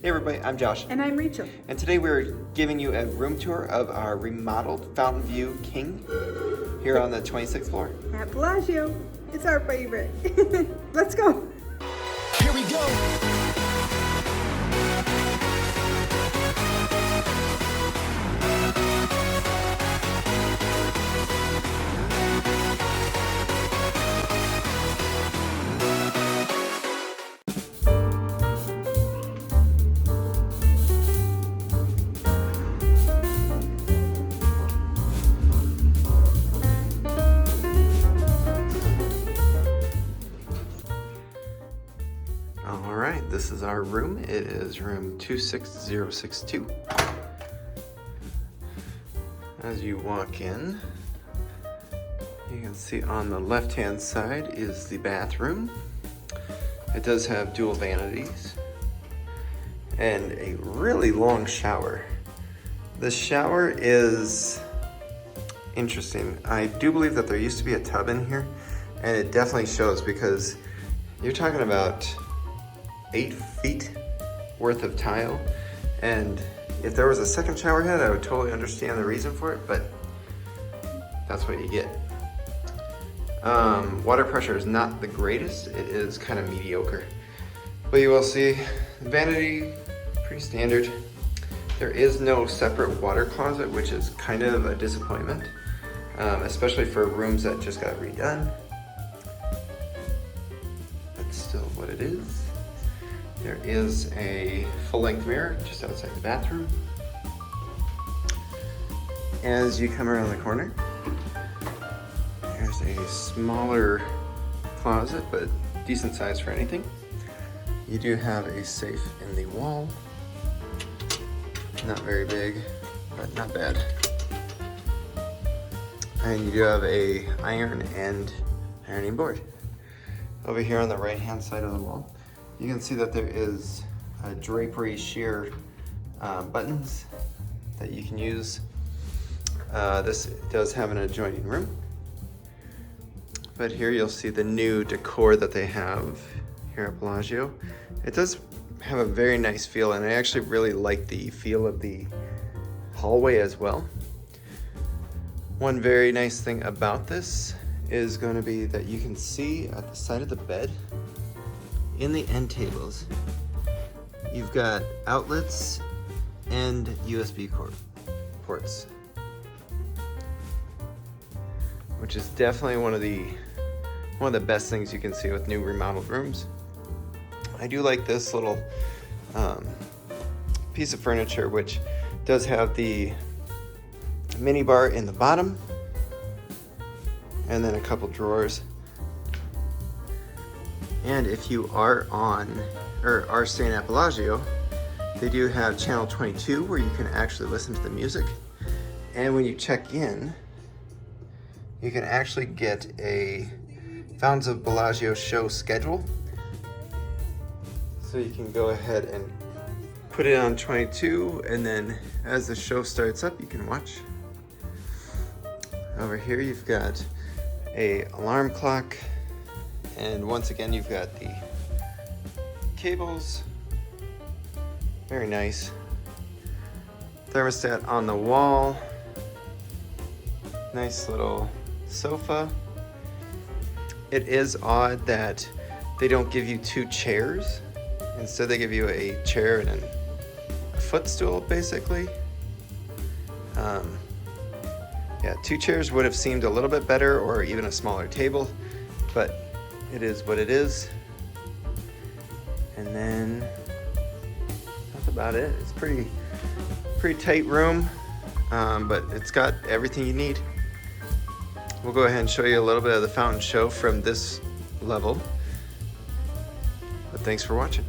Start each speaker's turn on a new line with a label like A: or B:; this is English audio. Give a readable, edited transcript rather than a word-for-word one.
A: Hey everybody, I'm Josh.
B: And I'm Rachel.
A: And today we're giving you a room tour of our remodeled Fountain View King here on the 26th floor.
B: At Bellagio. It's our favorite. Let's go.
C: Here we go.
A: All right, this is our room. It is room 26062. As you walk in, you can see on the left-hand side is the bathroom. It does have dual vanities and a really long shower. The shower is interesting. I do believe that there used to be a tub in here, and it definitely shows because you're talking about 8 feet worth of tile, and if there was a second shower head, I would totally understand the reason for it, but that's what you get. Water pressure is not the greatest. It is kind of mediocre, but you will see vanity, pretty standard. There is no separate water closet, which is kind of a disappointment, especially for rooms that just got redone. That's still what it is. There is a full-length mirror just outside the bathroom. As you come around the corner, there's a smaller closet, but decent size for anything. You do have a safe in the wall. Not very big, but not bad. And you do have a iron and ironing board. Over here on the right-hand side of the wall, you can see that there is a drapery sheer buttons that you can use. This does have an adjoining room. But here you'll see the new decor that they have here at Bellagio. It does have a very nice feel, and I actually really like the feel of the hallway as well. One very nice thing about this is going to be that you can see at the side of the bed, in the end tables, you've got outlets and USB ports, which is definitely one of the best things you can see with new remodeled rooms. I do like this little piece of furniture, which does have the mini bar in the bottom and then a couple drawers. And if you are staying at Bellagio, they do have channel 22 where you can actually listen to the music. And when you check in, you can actually get a Fountains of Bellagio show schedule. So you can go ahead and put it on 22, and then as the show starts up, you can watch. Over here you've got a alarm clock, and once again you've got the cables. Very nice. Thermostat on the wall. Nice little sofa. It is odd that they don't give you 2 chairs. Instead they give you a chair and a footstool, basically. Yeah, 2 chairs would have seemed a little bit better, or even a smaller table, but it is what it is. And then that's about it. It's pretty tight room, but it's got everything you need. We'll go ahead and show you a little bit of the fountain show from this level. But thanks for watching.